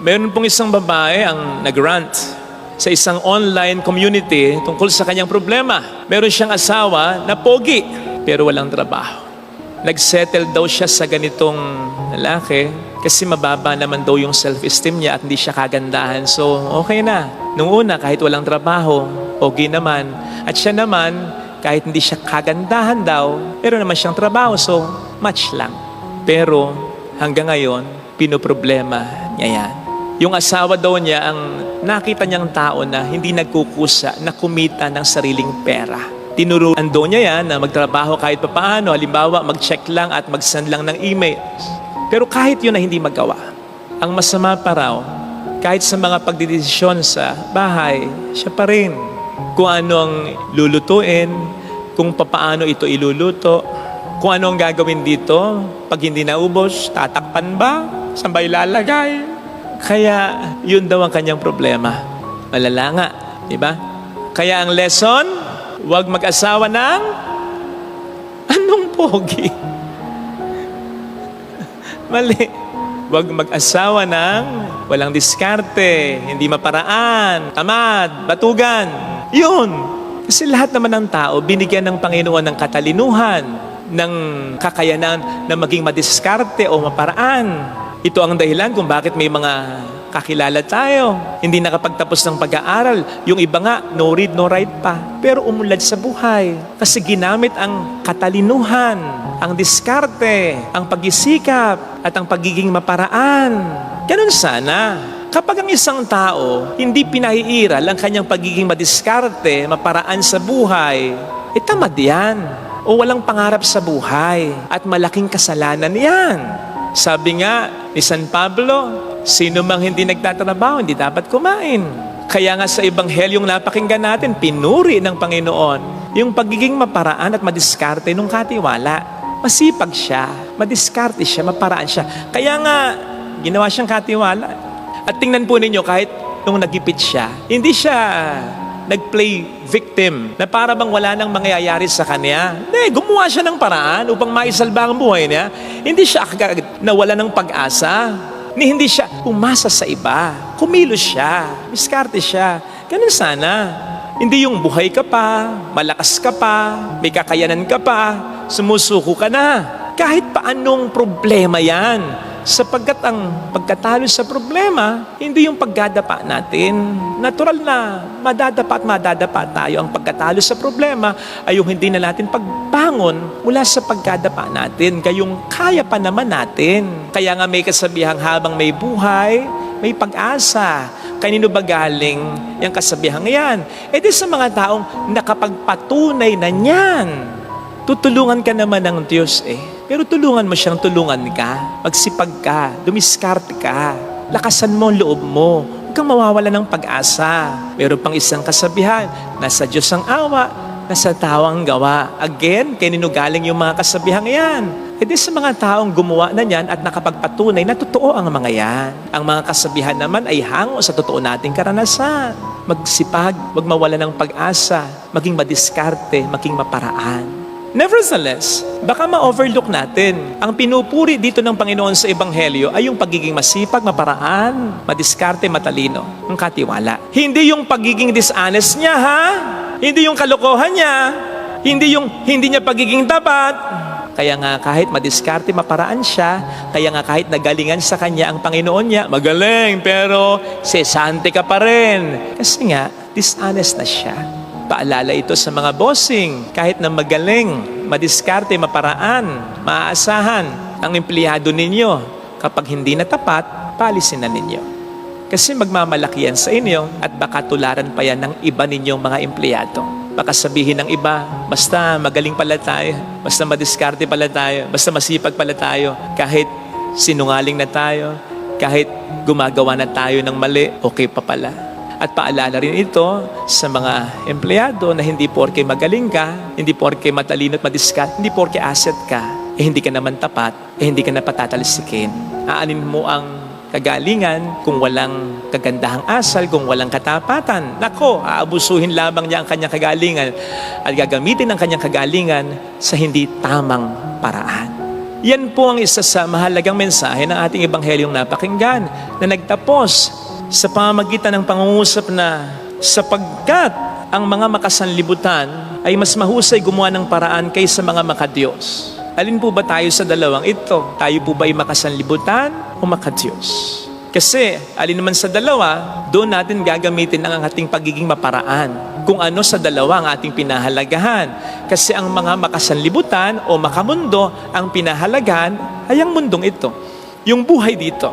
Meron pong isang babae ang nag-rant sa isang online community tungkol sa kanyang problema. Meron siyang asawa na pogi pero walang trabaho. Nagsettle daw siya sa ganitong lalaki kasi mababa naman daw yung self-esteem niya at hindi siya kagandahan. So, okay na. Nung una, kahit walang trabaho, pogi naman. At siya naman, kahit hindi siya kagandahan daw, pero naman siyang trabaho. So, match lang. Pero hanggang ngayon, pinoproblema niya yan. Yung asawa daw niya ang nakita niyang tao na hindi nagkukusa na kumita ng sariling pera. Tinuruan daw niya yan na magtrabaho kahit papaano. Halimbawa, mag-check lang at mag-send lang ng emails. Pero kahit yun na hindi magawa, ang masama pa raw, kahit sa mga pagdidesisyon sa bahay, siya pa rin. Kung ano ang lulutuin, kung papaano ito iluluto, kung ano ang gagawin dito, pag hindi naubos, tatakpan ba? Saan ba ilalagay? Kaya yun daw ang kanyang problema. Malala nga, di ba? Kaya ang lesson, huwag mag-asawa ng anong pogi? Mali. Huwag mag-asawa ng walang diskarte, hindi maparaan, tamad, batugan. Yun. Kasi lahat naman ng tao, binigyan ng Panginoon ng katalinuhan, ng kakayanan na maging madiskarte o maparaan. Ito ang dahilan kung bakit may mga kakilala tayo. Hindi nakapagtapos ng pag-aaral. Yung iba nga, no read, no write pa. Pero umunlad sa buhay. Kasi ginamit ang katalinuhan, ang diskarte, ang pag-isikap, at ang pagiging maparaan. Ganun sana. Kapag ang isang tao, hindi pinahiiral ang kanyang pagiging madiskarte, maparaan sa buhay, tamad yan. O walang pangarap sa buhay. At malaking kasalanan yan. Sabi nga ni San Pablo, sino mang hindi nagtatrabaho, hindi dapat kumain. Kaya nga sa Ebanghelyong napakinggan natin, pinuri ng Panginoon yung pagiging maparaan at madiskarte nung katiwala. Masipag siya, madiskarte siya, maparaan siya. Kaya nga, ginawa siyang katiwala. At tingnan po ninyo, kahit nung nagipit siya, hindi siya nag-play victim na para bang wala nang mangyayari sa kanya. Hindi, gumawa siya ng paraan upang maisalba ang buhay niya. Hindi siya nawala ng pag-asa. Hindi siya umasa sa iba. Kumilos siya. Miskarte siya. Ganun sana. Hindi yung buhay ka pa, malakas ka pa, may kakayanan ka pa, sumusuko ka na. Kahit paanong problema yan. Sapagkat ang pagkatalo sa problema, hindi yung pagdadapa natin. Natural na madadapa tayo. Ang pagkatalo sa problema ay yung hindi na natin pagbangon mula sa pagdadapa natin. Kayong kaya pa naman natin. Kaya nga may kasabihang habang may buhay, may pag-asa. Kanino ba galing yung kasabihang yan? Di sa mga taong nakapagpatunay na niyan. Tutulungan ka naman ng Diyos Pero tulungan mo siyang tulungan ka. Magsipag ka. Dumiskarte ka. Lakasan mo ang loob mo. Huwag kang mawawala ng pag-asa. Meron pang isang kasabihan. Nasa Diyos ang awa, nasa tao ang gawa. Again, kanino galing yung mga kasabihang yan? Di sa mga taong gumawa na yan at nakapagpatunay na totoo ang mga yan. Ang mga kasabihan naman ay hango sa totoo nating karanasan. Magsipag, huwag mawala ng pag-asa, maging madiskarte, maging maparaan. Nevertheless, baka ma-overlook natin. Ang pinupuri dito ng Panginoon sa Ebanghelyo ay yung pagiging masipag, maparaan, madiskarte, matalino, ang katiwala. Hindi yung pagiging dishonest niya, ha? Hindi yung kalokohan niya. Hindi yung hindi niya pagiging tapat. Kaya nga kahit madiskarte, maparaan siya, kaya nga kahit nagalingan sa kanya ang Panginoon niya, magaling, pero sesante ka pa rin. Kasi nga, dishonest na siya. Paalala ito sa mga bossing, kahit na magaling, madiskarte, maparaan, maaasahan ang empleyado ninyo. Kapag hindi na tapat, palisin na ninyo. Kasi magmamalaki yan sa inyo at baka tularan pa yan ng iba ninyong mga empleyado. Baka sabihin ng iba, basta magaling pala tayo, basta madiskarte pala tayo, basta masipag pala tayo, kahit sinungaling na tayo, kahit gumagawa na tayo ng mali, okay pa pala. At paalala rin ito sa mga empleyado na hindi porke magaling ka, hindi porke matalino at madiskarte, hindi porke asset ka, hindi ka naman tapat, hindi ka na patatalsikin. Aanin mo ang kagalingan kung walang kagandahang asal, kung walang katapatan. Nako, aabusuhin lamang niya ang kanyang kagalingan at gagamitin ang kanyang kagalingan sa hindi tamang paraan. Yan po ang isa sa mahalagang mensahe ng ating ebanghelyong napakinggan na nagtapos sa pamamagitan ng pangungusap na sapagkat ang mga makasanlibutan ay mas mahusay gumawa ng paraan kaysa mga makadiyos. Alin po ba tayo sa dalawang ito? Tayo po ba ay makasanlibutan o makadiyos? Kasi alin naman sa dalawa, doon natin gagamitin ang ating pagiging maparaan. Kung ano sa dalawa ang ating pinahalagahan. Kasi ang mga makasanlibutan o makamundo, ang pinahalagahan ay ang mundong ito. Yung buhay dito.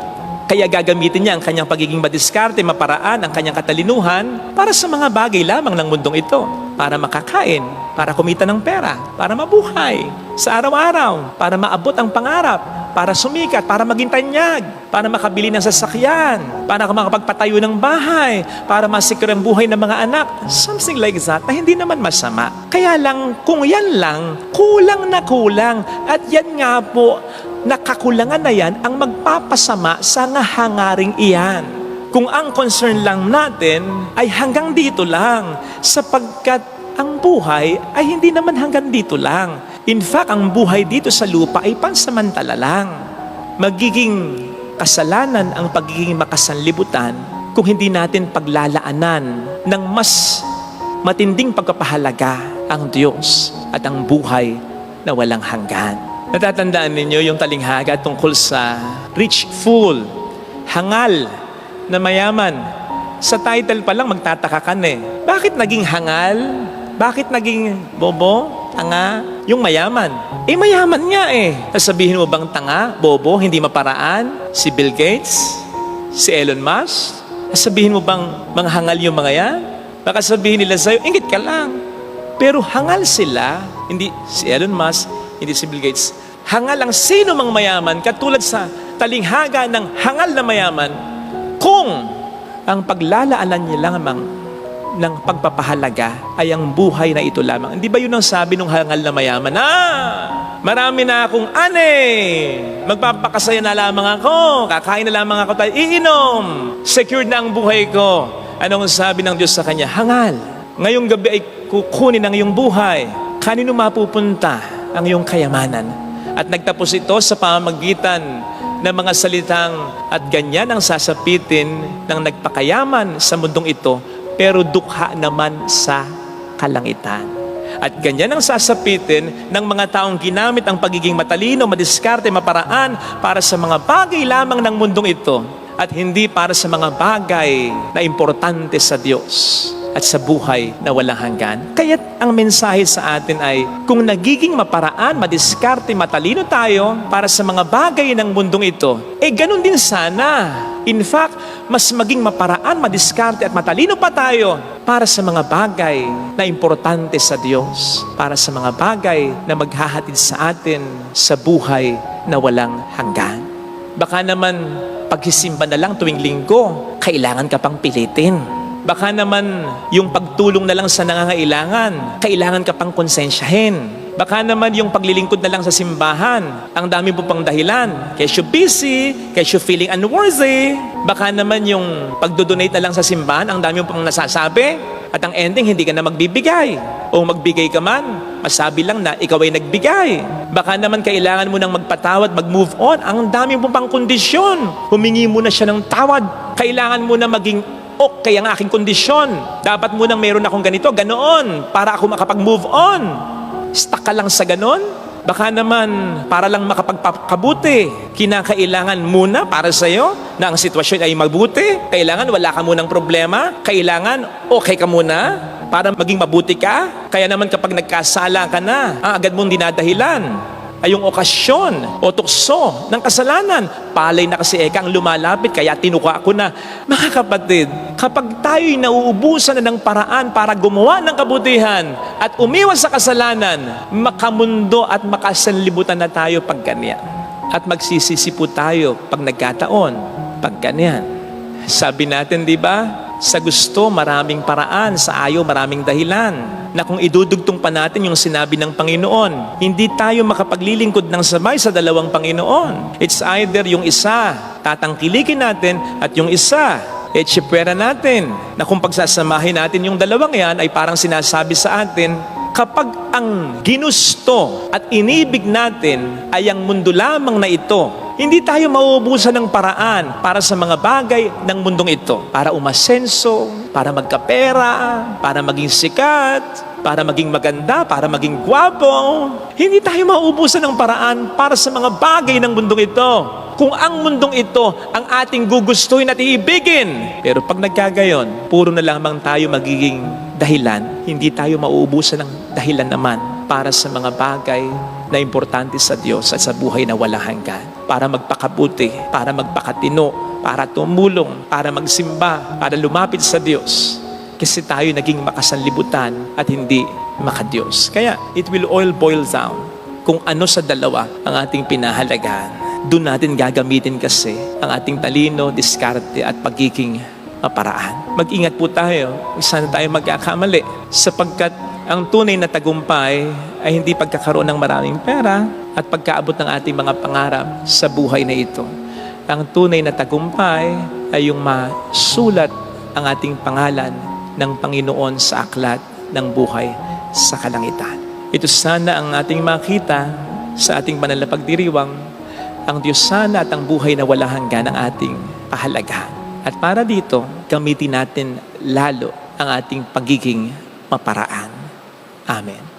Kaya gagamitin niya ang kanyang pagiging madiskarte, maparaan, ang kanyang katalinuhan para sa mga bagay lamang ng mundong ito. Para makakain, para kumita ng pera, para mabuhay sa araw-araw, para maabot ang pangarap, para sumikat, para maging tanyag, para makabili ng sasakyan, para makapagpatayo ng bahay, para masikre ang buhay ng mga anak. Something like that na hindi naman masama. Kaya lang, kung yan lang, kulang na kulang. At yan nga po, nakakulangan na yan ang magpapasama sa hangaring iyan. Kung ang concern lang natin ay hanggang dito lang, sapagkat ang buhay ay hindi naman hanggang dito lang. In fact, ang buhay dito sa lupa ay pansamantala lang. Magiging kasalanan ang pagiging makasanlibutan kung hindi natin paglalaanan ng mas matinding pagpapahalaga ang Diyos at ang buhay na walang hanggan. Natatandaan ninyo yung talinghaga tungkol sa rich fool, hangal na mayaman. Sa title pa lang magtataka ka na eh. Bakit naging hangal? Bakit naging bobo? Tanga? Yung mayaman. Eh mayaman nga eh. Sasabihin mo bang tanga, bobo, hindi maparaan? Si Bill Gates? Si Elon Musk? Sasabihin mo bang mga hangal yung mga yan? Baka sabihin nila sa'yo, ingit ka lang. Pero hangal sila, hindi si Elon Musk, hindi si Bill Gates. Hangal ang sino mang mayaman, katulad sa talinghaga ng hangal na mayaman, kung ang paglalaanan niya lamang ng pagpapahalaga ay ang buhay na ito lamang. Hindi ba yun ang sabi ng hangal na mayaman? Marami na akong magpapakasaya na lamang ako, kakain na lamang ako tayo, iinom, secured na ang buhay ko. Anong sabi ng Diyos sa kanya? Hangal. Ngayong gabi ay kukunin ang iyong buhay. Kanino mapupunta ang iyong kayamanan? At nagtapos ito sa pamamagitan ng mga salitang at ganyan ang sasapitin ng nagpakayaman sa mundong ito, pero dukha naman sa kalangitan. At ganyan ang sasapitin ng mga taong ginamit ang pagiging matalino, madiskarte, maparaan para sa mga bagay lamang ng mundong ito at hindi para sa mga bagay na importante sa Diyos at sa buhay na walang hanggan. Kaya't ang mensahe sa atin ay, kung nagiging maparaan, madiskarte, matalino tayo para sa mga bagay ng mundong ito, ganun din sana. In fact, mas maging maparaan, madiskarte at matalino pa tayo para sa mga bagay na importante sa Diyos, para sa mga bagay na maghahatid sa atin sa buhay na walang hanggan. Baka naman, pagsisimba na lang tuwing linggo, kailangan ka pang pilitin. Baka naman yung pagtulong na lang sa nangangailangan, kailangan ka pang konsensyahin. Baka naman yung paglilingkod na lang sa simbahan, ang dami mo pang dahilan. Kaya busy, kaya feeling unworthy. Baka naman yung pagdodonate na lang sa simbahan, ang dami mo pang nasasabi. At ang ending, hindi ka na magbibigay. O magbigay ka man, masabi lang na ikaw ay nagbigay. Baka naman kailangan mo nang magpatawad, mag-move on. Ang dami mo pang kondisyon. Humingi mo na siya ng tawad. Kailangan mo na maging okay ang aking kondisyon. Dapat munang meron akong ganito, ganoon, para ako makapag-move on. Stuck ka lang sa ganon? Baka naman, para lang makapagpakabuti, kinakailangan muna para sa'yo na ang sitwasyon ay mabuti. Kailangan wala ka munang problema. Kailangan okay ka muna para maging mabuti ka. Kaya naman kapag nagkasala ka na, ang agad mong dinadahilan ay yung okasyon o tukso ng kasalanan. Palay na kasi ang lumalapit, kaya tinuka ko na. Mga kapatid, kapag tayo'y nauubusan na ng paraan para gumawa ng kabutihan at umiwas sa kasalanan, makamundo at makasanlibutan na tayo pag ganyan. At magsisisi po tayo pag nagkataon, pag ganyan. Sabi natin, di ba? Sa gusto, maraming paraan. Sa ayaw, maraming dahilan. Na kung idudugtong pa natin yung sinabi ng Panginoon, hindi tayo makapaglilingkod ng sabay sa dalawang Panginoon. It's either yung isa, tatangkilikin natin, at yung isa, tsipwera natin. Na kung pagsasamahin natin yung dalawang yan, ay parang sinasabi sa atin, Kapag ang ginusto at inibig natin ay ang mundo lamang na ito, hindi tayo mauubusan ng paraan para sa mga bagay ng mundong ito. Para umasenso, para magkapera, para maging sikat, para maging maganda, para maging gwapo. Hindi tayo mauubusan ng paraan para sa mga bagay ng mundong ito. Kung ang mundong ito ang ating gugustuhin at iibigin. Pero pag nagkagayon, puro na lamang tayo magiging dahilan. Hindi tayo mauubusan ng dahilan naman para sa mga bagay na importante sa Diyos at sa buhay na walang hanggan. Para magpakabuti, para magpakatino, para tumulong, para magsimba, para lumapit sa Diyos. Kasi tayo naging makasanlibutan at hindi makadiyos. Kaya it will all boil down kung ano sa dalawa ang ating pinahalagahan. Doon natin gagamitin kasi ang ating talino, diskarte at pagiging maparaan. Mag-ingat po tayo, sana tayo magkakamali sapagkat ang tunay na tagumpay ay hindi pagkakaroon ng maraming pera at pagkaabot ng ating mga pangarap sa buhay na ito. Ang tunay na tagumpay ay yung masulat ang ating pangalan ng Panginoon sa aklat ng buhay sa kalangitan. Ito sana ang ating makita sa ating banal na pagdiriwang. Ang Diyos sana at ang buhay na walang hanggan ang ating pahalagahan. At para dito, gamitin natin lalo ang ating pagiging maparaan. Amen.